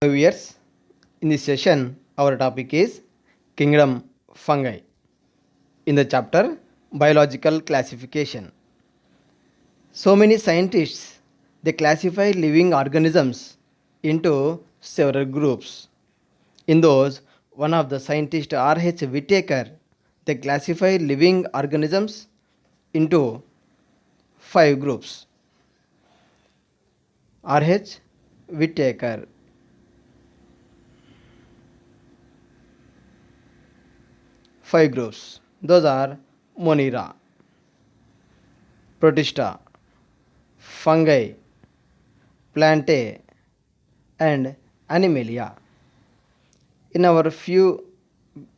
Viewers, in this session, our topic is Kingdom Fungi. In the chapter Biological Classification, so many scientists they classify living organisms into several groups. In those, one of the scientists R.H. Whittaker they classify living organisms into five groups. R.H. Whittaker. Five groups. Those are Monera, Protista, Fungi, Plantae, and Animalia. In our few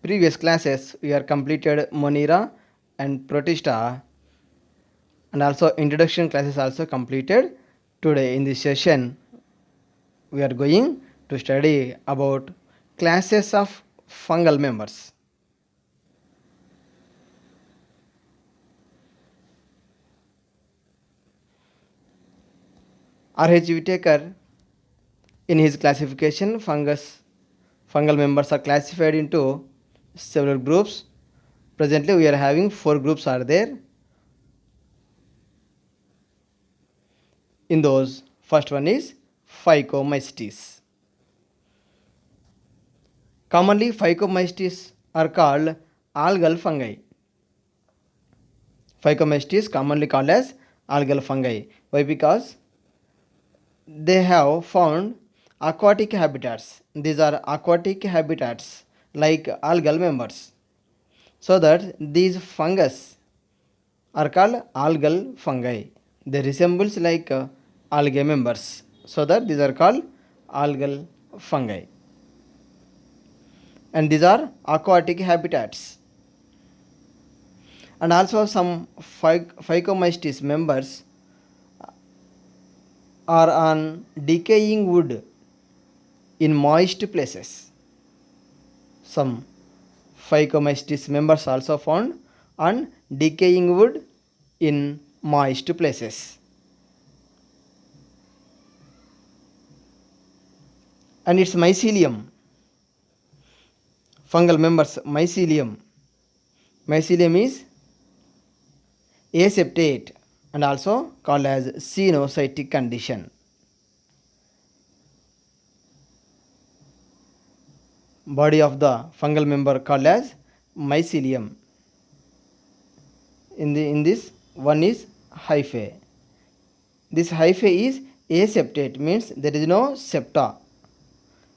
previous classes, we are completed Monera and Protista, and also introduction classes also completed. Today in this session, we are going to study about classes of fungal members. R.H. Whittaker, in his classification, fungal members are classified into several groups. Presently, we are having four groups are there. In those, first one is Phycomycetes. Commonly, Phycomycetes are called algal fungi. Phycomycetes commonly called as algal fungi. Why? Because they have found aquatic habitats. These are aquatic habitats like algal members. So that these fungus are called algal fungi. They resembles like algae members. So that these are called algal fungi. And these are aquatic habitats. And also some Phycomycetes members are on decaying wood in moist places. Some Phycomycetes members also found on decaying wood in moist places. And its mycelium, fungal members mycelium. Mycelium is aseptate and also called as cenocytic condition. Body of the fungal member called as mycelium. In this one is hyphae. This hyphae is aseptate, means there is no septa,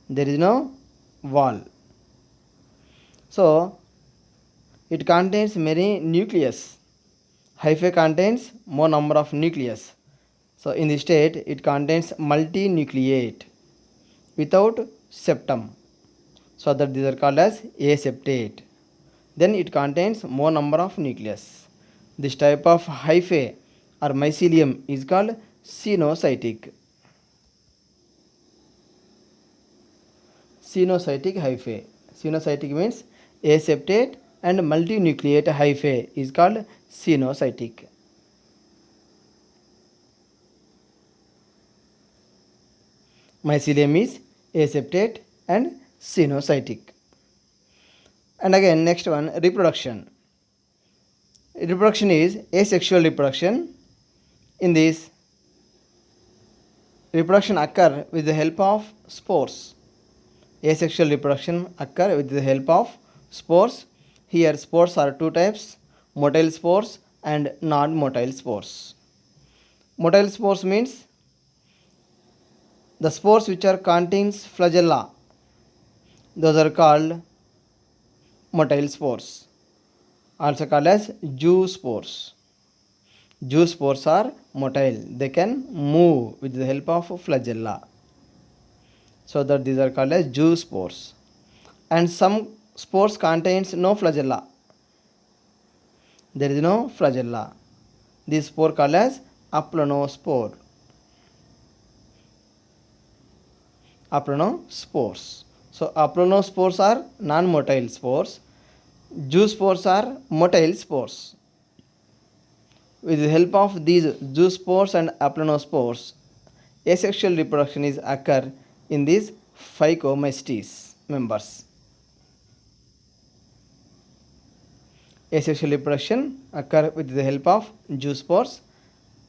there is no wall. So it contains many nucleus. Hyphae contains more number of nucleus. So in this state it contains multinucleate without septum. So that these are called as aseptate. Then it contains more number of nucleus. This type of hyphae or mycelium is called cenocytic. Cenocytic hyphae. Cenocytic means aseptate and multinucleate hyphae is called cenocytic. Mycelium is aseptate and cenocytic. And again next one, reproduction. Reproduction is asexual reproduction. In this, reproduction occur with the help of spores. Asexual reproduction occur with the help of spores. Here spores are two types, motile spores and non-motile spores. Motile spores means the spores which are contains flagella, those are called motile spores, also called as zoospores. Zoospores are motile, they can move with the help of flagella, so that these are called as zoospores. And some spores contains no flagella, there is no flagella. This spore called as aplonospore. Aplonospores. So aplonospores are non-motile spores. Zoospores are motile spores. With the help of these zoospores and aplonospores, asexual reproduction is occur in these Phycomestes members. Asexual reproduction occur with the help of zoospores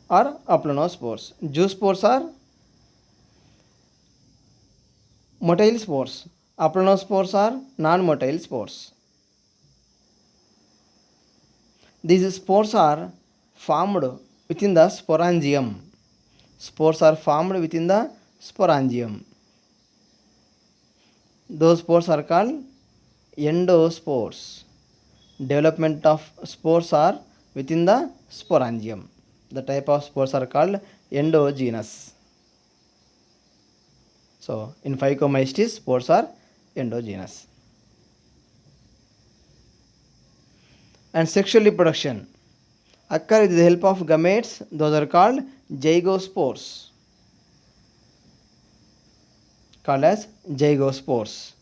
or aplonospores. Zoospores are motile spores. Aplonospores are non-motile spores. These spores are formed within the sporangium. Spores are formed within the sporangium. Those spores are called endospores. Development of spores are within the sporangium. The type of spores are called endogenous. So, in Phycomestes, spores are endogenous. And sexual reproduction occur with the help of gametes. Those are called zygospores. Called as zygospores.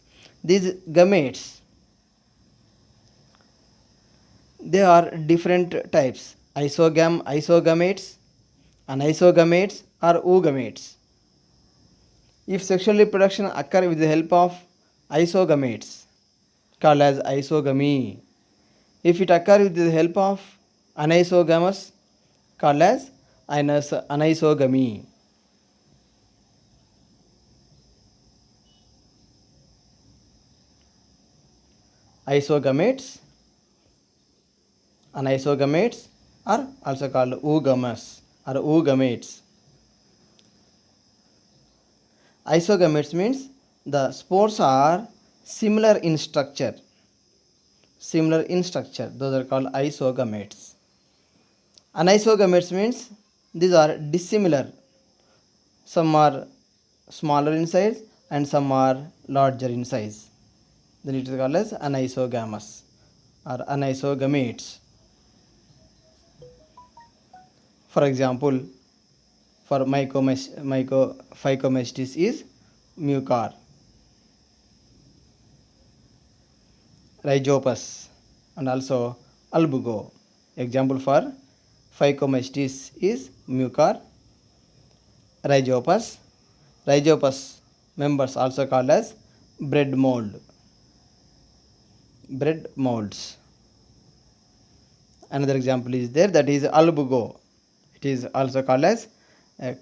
These gametes, they are different types: isogametes, anisogametes, or oogametes. If sexual reproduction occur with the help of isogametes, called as isogamy. If it occur with the help of anisogamous, called as anisogamy. Isogametes, anisogametes are also called oogamous or oogametes. Isogametes means the spores are similar in structure. Those are called isogametes. Anisogametes means these are dissimilar. Some are smaller in size and some are larger in size. Then it is called as anisogamous or anisogametes. For example, for Phycomestes is mucar, Rhizopus, and also albugo. Example for Phycomestes is mucar, Rhizopus. Rhizopus members also called as bread mold. Bread molds. Another example is there, that is albugo. It is also called as a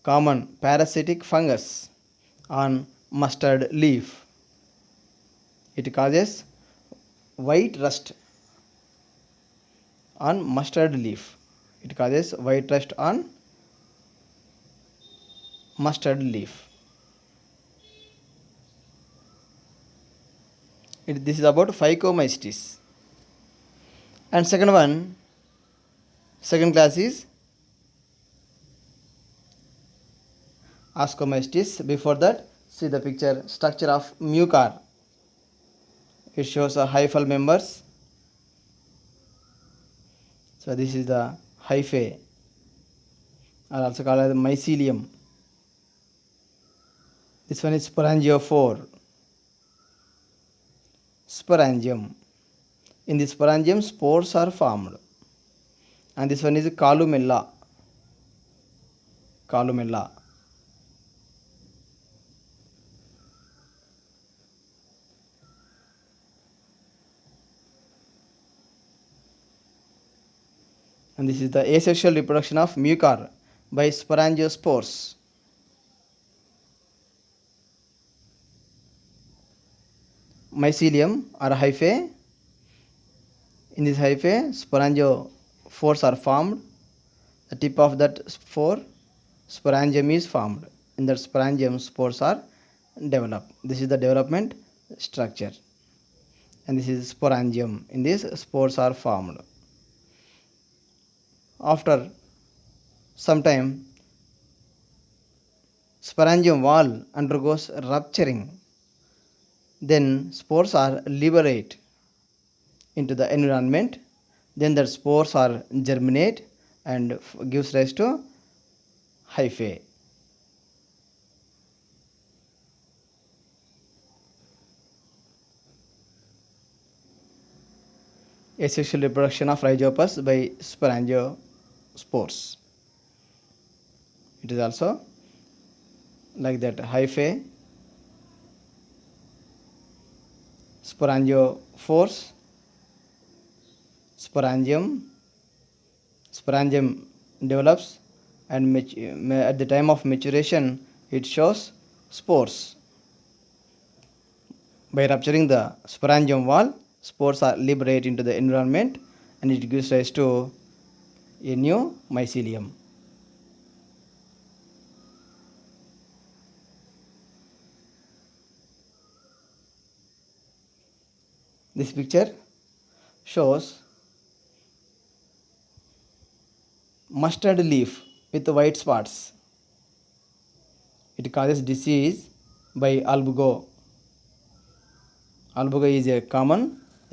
common parasitic fungus on mustard leaf. It causes white rust on mustard leaf. It causes white rust on mustard leaf. This is about Phycomestes. And second class is Ascomestes. Before that, see the picture structure of mucar. It shows a hyphal members. So this is the hyphae, or also called as mycelium. This one is sporangiophore. Sporangium. In the sporangium, spores are formed. And this one is columella. Columella. And this is the asexual reproduction of mucar by sporangiospores. Mycelium or hyphae. In this hyphae, sporangiophores are formed. The tip of that spore, sporangium, is formed. In that sporangium, spores are developed. This is the development structure. And this is sporangium. In this, spores are formed. After some time, sporangium wall undergoes rupturing. Then spores are liberated into the environment. Then the spores are germinate and gives rise to hyphae. Asexual reproduction of Rhizopus by sporangiospores. It is also like that: hyphae, sporangiophores, sporangium develops, and at the time of maturation it shows spores. By rupturing the sporangium wall, spores are liberated into the environment and it gives rise to a new mycelium. This picture shows mustard leaf with white spots. It causes disease by albugo. Albugo is a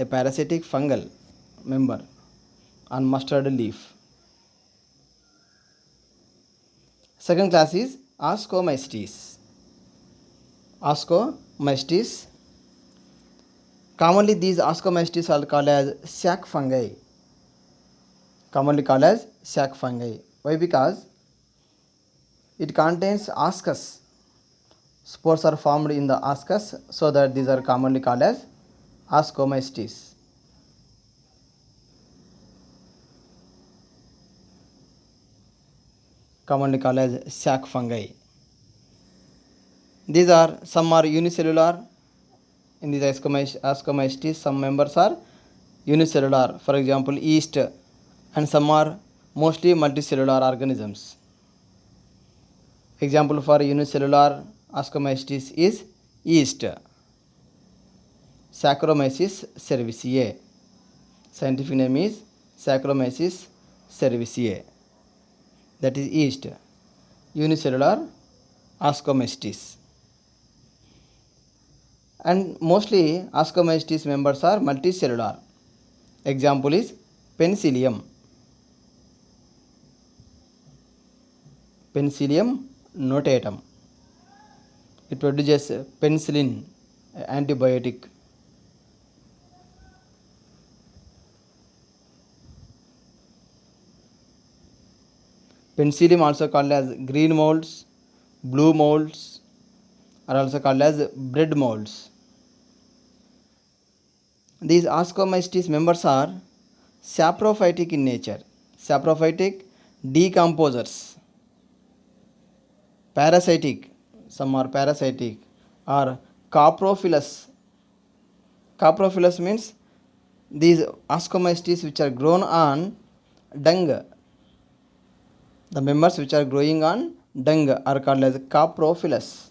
parasitic fungal member on mustard leaf. Second class is Ascomystis. Ascomystis. Commonly these Ascomystis are called as sac fungi. Why? Because it contains ascus. Spores are formed in the ascus, so that these are commonly called as Ascomystis. Commonly called as sac fungi. These are, some are unicellular. In these Ascomystis, some members are unicellular, for example yeast, and some are mostly multicellular organisms. Example for unicellular Ascomystis is yeast, Saccharomyces cerevisiae. Scientific name is Saccharomyces cerevisiae. That is yeast, unicellular Ascomystis. And mostly Ascomystis members are multicellular. Example is Penicillium. Penicillium notatum. It produces penicillin, antibiotic. Penicillium also called as green molds, blue molds, are also called as bread molds. These Ascomystis members are saprophytic in nature. Saprophytic, decomposers. Parasitic, some are parasitic, or coprophilous. Coprophilous means these Ascomystis which are grown on dung. The members which are growing on dung are called as coprophilous.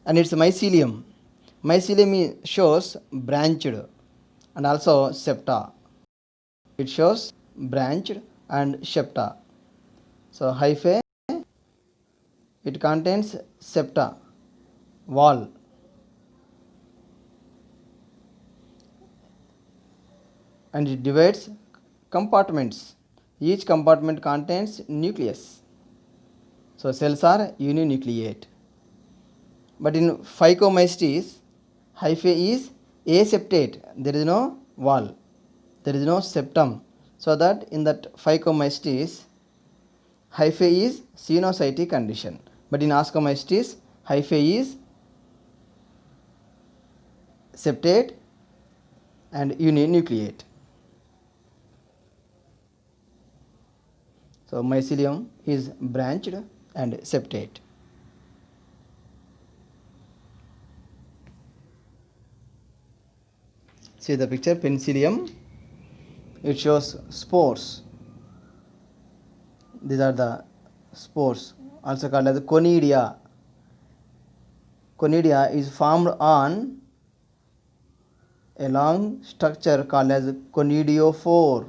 And its mycelium. Mycelium shows branched and also septa. It shows branched and septa. So hyphae, it contains septa, wall. And it divides compartments. Each compartment contains nucleus. So cells are uninucleate. But in Phycomystis, hyphae is aseptate. There is no wall, there is no septum. So that in that Phycomystis, hyphae is sinusoidal condition. But in Ascomystis, hyphae is septate and uninucleate. So mycelium is branched and septate. See the picture, Penicillium. It shows spores. These are the spores, also called as conidia. Conidia is formed on a long structure called as conidiophore.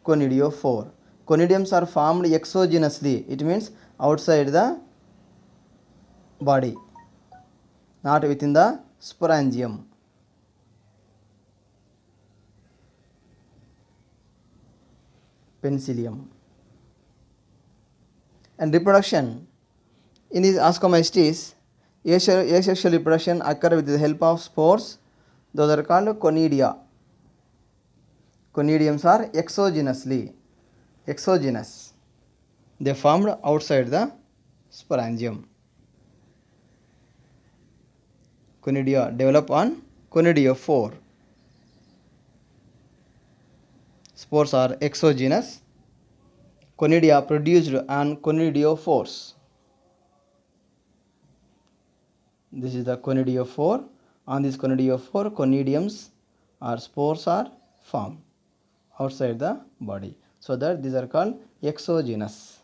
Conidiums are formed exogenously. It means outside the body, not within the sporangium. Penicillium. And reproduction. In these Ascomystis, asexual reproduction occur with the help of spores. Those are called conidia. Conidiums are exogenous. They formed outside the sporangium. Conidia develop on conidiophore. Spores are exogenous. Conidia produced on conidiophores. This is the conidiophore. On this conidiophore, conidiums or spores are formed outside the body. So that these are called exogenous.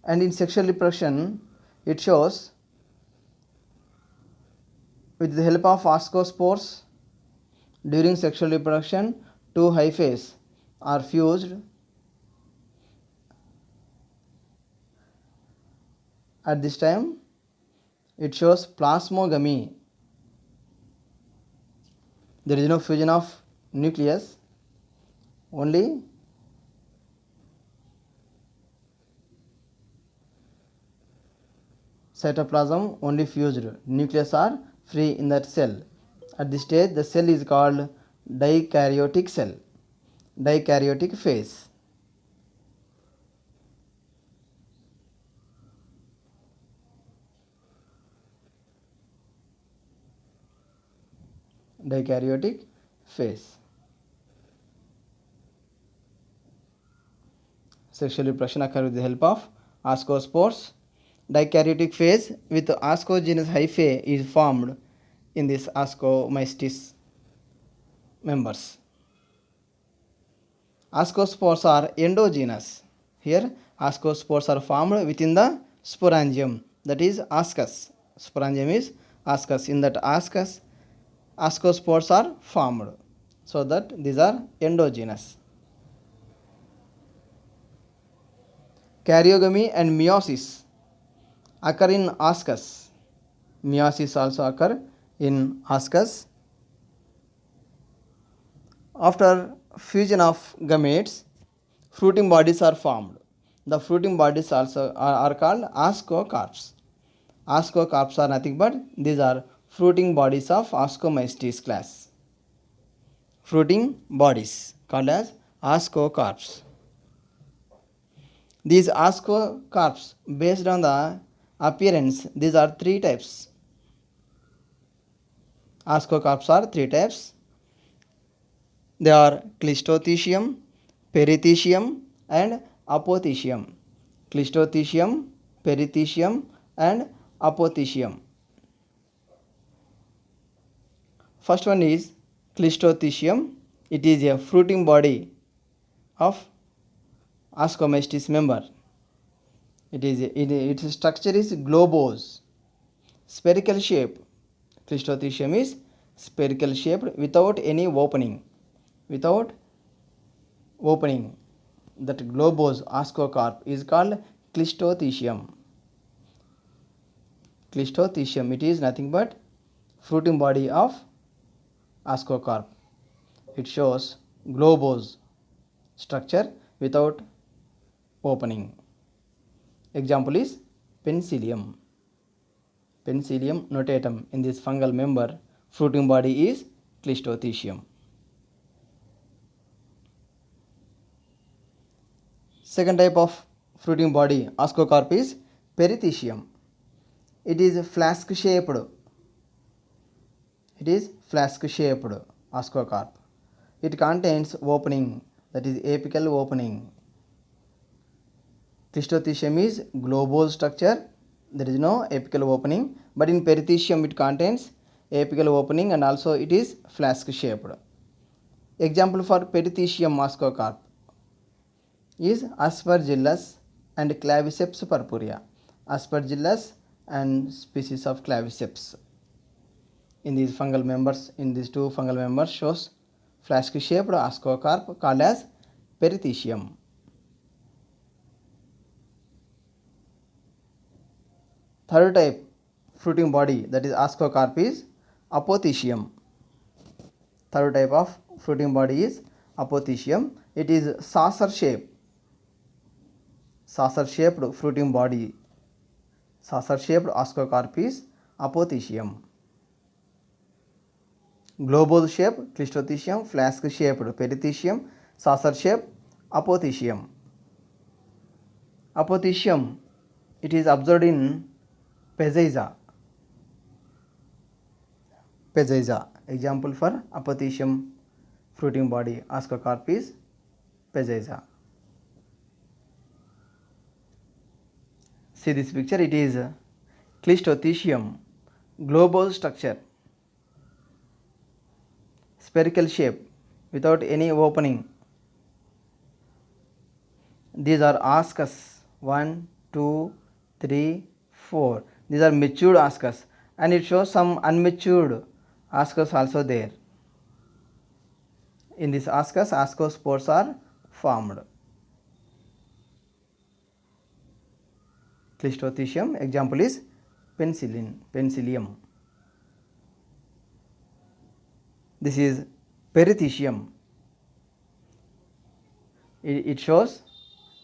And in sexual reproduction, it shows with the help of ascospores during sexual reproduction, two hyphae are fused. At this time, it shows plasmogamy. There is no fusion of nucleus, only cytoplasm only fused. Nucleus are free in that cell. At this stage, the cell is called dikaryotic cell, dikaryotic phase. Dikaryotic phase. Sexual reproduction occurs with the help of ascospores. Dikaryotic phase with ascogenous hyphae is formed in this ascomystis members. Ascospores are endogenous. Here, ascospores are formed within the sporangium, that is ascus. Sporangium is ascus. In that ascus, ascospores are formed. So that these are endogenous. Karyogamy and meiosis occur in ascus. Meiosis also occur in ascus. After fusion of gametes, fruiting bodies are formed. The fruiting bodies also are called ascocarps. Ascocarps are nothing but these are fruiting bodies of ascomystis class. Fruiting bodies called as ascocarps. These ascocarps, based on the appearance, these are three types. Ascocarps are three types. They are Clistothecium, Perithecium and Apothecium. Clistothecium, Perithecium and Apothecium. First one is Clistothecium. It is a fruiting body of ascomystis member. Its structure is globose, spherical shape. Clistothecium is spherical shaped without any opening. Without opening, that globose ascocarp is called Clistothecium. Clistothecium, it is nothing but fruiting body of ascocarp. It shows globose structure without opening. Example is Penicillium. Penicillium notatum. In this fungal member, fruiting body is Clistothecium. Second type of fruiting body ascocarp is Perithecium. It is flask shaped. It is flask shaped ascocarp. It contains opening, that is apical opening. Clistothecium is globose structure. There is no apical opening, but in Perithecium it contains apical opening and also it is flask shaped. Example for Perithecium ascocarp is Aspergillus and Claviceps purpurea. Aspergillus and species of Claviceps. In these fungal members, in these two fungal members shows flask shaped ascocarp called as Perithecium. Third type fruiting body, that is ascocarp, is Apothecium. Third type of fruiting body is Apothecium. It is saucer shape. Saucer shaped fruiting body. Saucer shaped ascocarp is Apothecium. Globose shape Clistothecium, flask shaped Perithecium, saucer shape Apothecium. Apothecium, it is observed in Peziza. Peziza. Example for apothecium fruiting body Ascocarpus peziza. See this picture, it is Clistothecium, globose structure, spherical shape without any opening. These are ascus 1, 2, 3, 4. These are matured ascus, and it shows some unmatured ascus also there. In this ascus, ascospores are formed. Clistothecium, example is penicillium. This is perithecium. It shows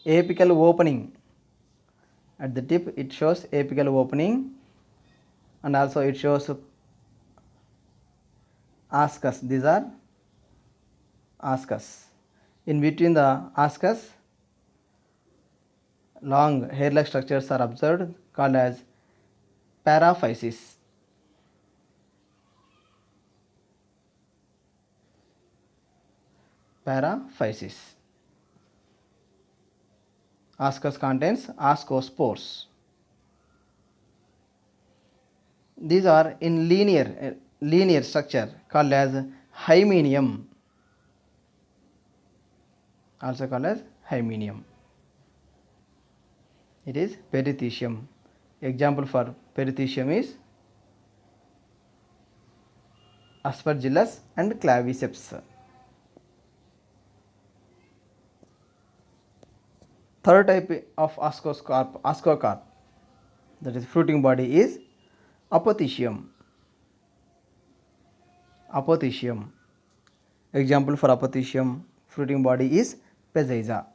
apical opening. At the tip it shows apical opening, and also it shows ascus. These are ascus. In between the ascus, long hair-like structures are observed called as paraphysis. Paraphysis. Ascus contains ascospores. These are in linear structure called as hymenium. Also called as hymenium. It is perithecium. Example for perithecium is aspergillus and claviceps. Third type of ascocarp, that is fruiting body, is apothecium. Apothecium. Example for apothecium fruiting body is peziza.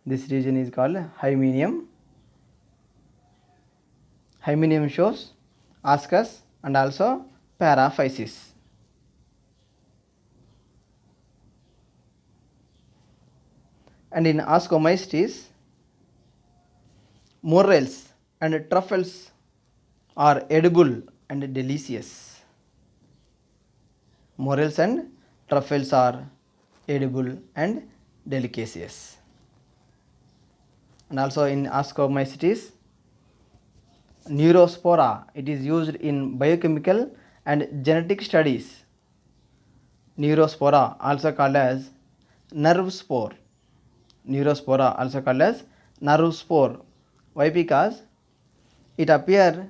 This region is called hymenium. Hymenium shows ascus and also paraphysis. And in Ascomystis, morels and truffles are edible and delicious. Morels and truffles are edible and delicacious. And also in Ascomycetes, Neurospora, it is used in biochemical and genetic studies. Neurospora, also called as nerve spore. Neurospora, also called as nerve spore. Why? Because it appears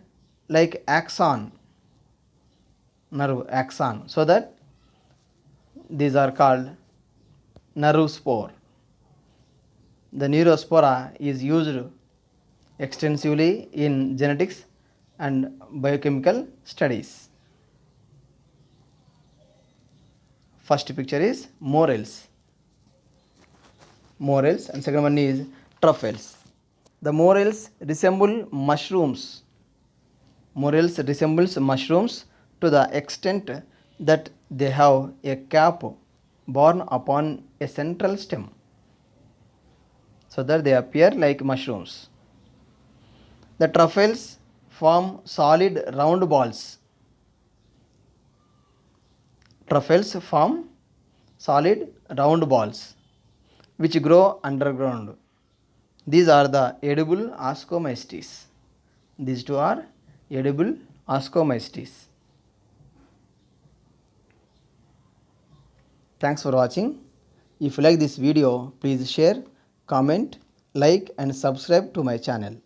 like axon, nerve axon, so that these are called nerve spore. The neurospora is used extensively in genetics and biochemical studies. First picture is morels. Morels, and second one is truffles. The morels resemble mushrooms. Morels resembles mushrooms to the extent that they have a cap borne upon a central stem, so that they appear like mushrooms. The truffles form solid round balls. Truffles form solid round balls which grow underground. These are the edible Ascomystes. These two are edible Ascomystes. Thanks for watching. If you like this video, please share, comment, like and subscribe to my channel.